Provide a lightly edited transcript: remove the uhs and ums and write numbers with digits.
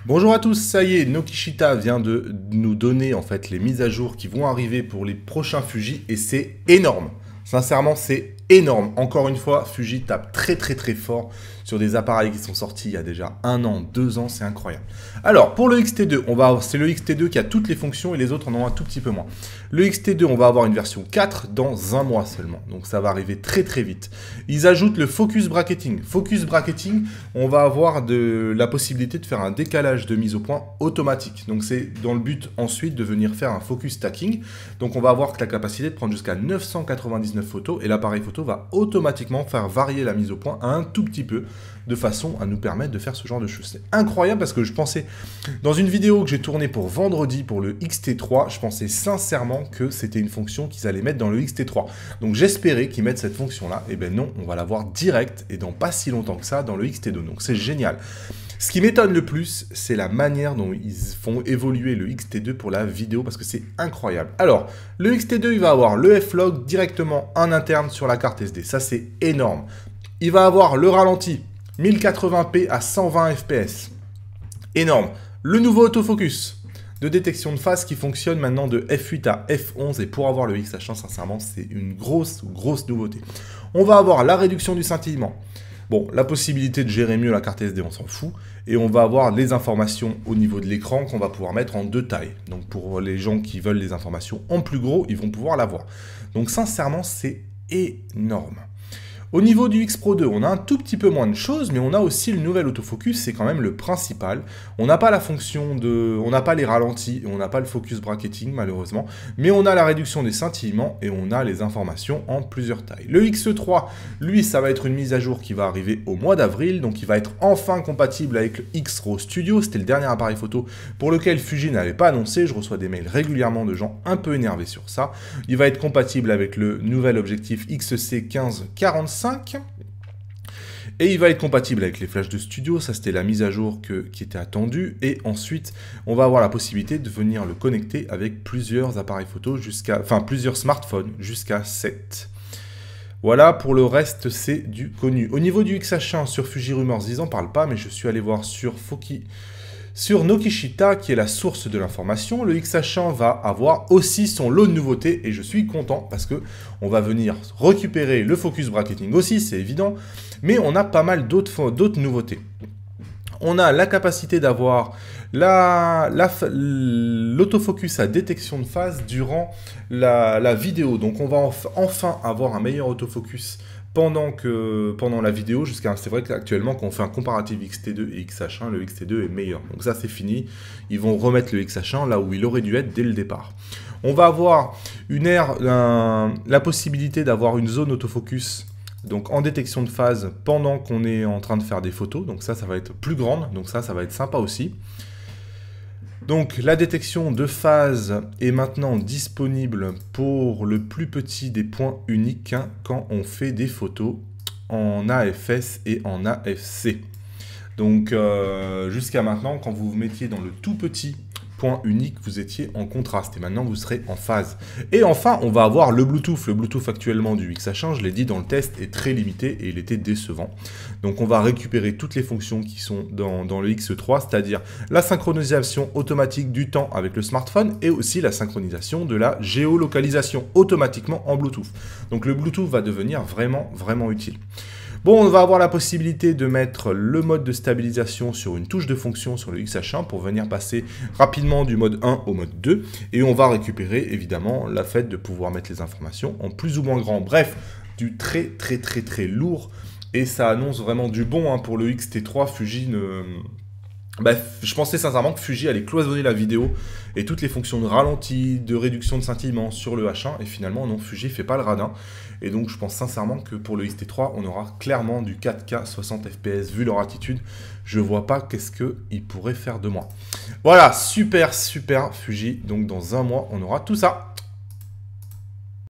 Bonjour à tous, ça y est, Nokishita vient de nous donner en fait les mises à jour qui vont arriver pour les prochains Fuji et c'est énorme. Sincèrement, c'est énorme. Encore une fois, Fuji tape très fort sur des appareils qui sont sortis il y a déjà 1 an, 2 ans, c'est incroyable. Alors, pour le XT2, c'est le XT2 qui a toutes les fonctions et les autres en ont un tout petit peu moins. Le XT2, on va avoir une version 4 dans 1 mois seulement, donc ça va arriver très vite. Ils ajoutent le Focus Bracketing. Focus Bracketing, on va avoir la possibilité de faire un décalage de mise au point automatique. Donc c'est dans le but ensuite de venir faire un Focus Stacking. Donc on va avoir la capacité de prendre jusqu'à 999 photos et l'appareil photo va automatiquement faire varier la mise au point un tout petit peu de façon à nous permettre de faire ce genre de choses. C'est incroyable parce que je pensais, dans une vidéo que j'ai tournée pour vendredi pour le XT3, je pensais sincèrement que c'était une fonction qu'ils allaient mettre dans le XT3. Donc j'espérais qu'ils mettent cette fonction-là. Et ben non, on va la voir direct et dans pas si longtemps que ça dans le XT2. Donc c'est génial. Ce qui m'étonne le plus, c'est la manière dont ils font évoluer le XT2 pour la vidéo, parce que c'est incroyable. Alors, le XT2, il va avoir le F-Log directement en interne sur la carte SD. Ça, c'est énorme. Il va avoir le ralenti 1080p à 120 fps. Énorme. Le nouveau autofocus de détection de face qui fonctionne maintenant de F8 à F11. Et pour avoir le XH1, sincèrement, c'est une grosse nouveauté. On va avoir la réduction du scintillement. Bon, la possibilité de gérer mieux la carte SD, on s'en fout. Et on va avoir les informations au niveau de l'écran qu'on va pouvoir mettre en 2 tailles. Donc pour les gens qui veulent les informations en plus gros, ils vont pouvoir l'avoir. Donc sincèrement, c'est énorme. Au niveau du X Pro 2, on a un tout petit peu moins de choses, mais on a aussi le nouvel autofocus, c'est quand même le principal. On n'a pas la fonction de... On n'a pas les ralentis, et on n'a pas le focus bracketing, malheureusement, mais on a la réduction des scintillements, et on a les informations en plusieurs tailles. Le X3, lui, ça va être une mise à jour qui va arriver au mois d'avril, donc il va être enfin compatible avec le X-RAW Studio, c'était le dernier appareil photo pour lequel Fuji n'avait pas annoncé, je reçois des mails régulièrement de gens un peu énervés sur ça. Il va être compatible avec le nouvel objectif XC15-45, et il va être compatible avec les flashs de studio, ça c'était la mise à jour qui était attendue, et ensuite on va avoir la possibilité de venir le connecter avec plusieurs appareils photo plusieurs smartphones jusqu'à 7. Voilà, pour le reste c'est du connu. Au niveau du XH1 sur Fuji Rumors, ils n'en parlent pas, mais je suis allé voir sur Nokishita, qui est la source de l'information. Le XH1 va avoir aussi son lot de nouveautés et je suis content parce que on va venir récupérer le focus bracketing aussi, c'est évident, mais on a pas mal d'autres nouveautés. On a la capacité d'avoir l'autofocus à détection de phase durant la vidéo. Donc on va enfin avoir un meilleur autofocus pendant la vidéo, c'est vrai qu'actuellement, quand on fait un comparatif XT2 et XH1, le XT2 est meilleur. Donc ça, c'est fini. Ils vont remettre le XH1 là où il aurait dû être dès le départ. On va avoir la possibilité d'avoir une zone autofocus donc en détection de phase pendant qu'on est en train de faire des photos. Donc ça va être plus grande. Donc ça va être sympa aussi. Donc la détection de phase est maintenant disponible pour le plus petit des points uniques quand on fait des photos en AFS et en AFC. Donc jusqu'à maintenant, quand vous vous mettiez dans le tout petit point unique, vous étiez en contraste et maintenant vous serez en phase. Et enfin, on va avoir le Bluetooth. Le Bluetooth actuellement du XH1, je l'ai dit dans le test, est très limité et il était décevant. Donc on va récupérer toutes les fonctions qui sont dans le X3, c'est-à-dire la synchronisation automatique du temps avec le smartphone et aussi la synchronisation de la géolocalisation automatiquement en Bluetooth. Donc le Bluetooth va devenir vraiment utile. Bon, on va avoir la possibilité de mettre le mode de stabilisation sur une touche de fonction sur le XH1 pour venir passer rapidement du mode 1 au mode 2. Et on va récupérer évidemment la fait de pouvoir mettre les informations en plus ou moins grand. Bref, du très lourd. Et ça annonce vraiment du bon pour le XT3. Fuji ne... je pensais sincèrement que Fuji allait cloisonner la vidéo et toutes les fonctions de ralenti, de réduction de scintillement sur le H1, et finalement non, Fuji fait pas le radin, et donc je pense sincèrement que pour le XT3, on aura clairement du 4K 60 fps, vu leur attitude, je vois pas qu'est-ce qu'ils pourraient faire de moi. Voilà, super Fuji, donc dans 1 mois, on aura tout ça.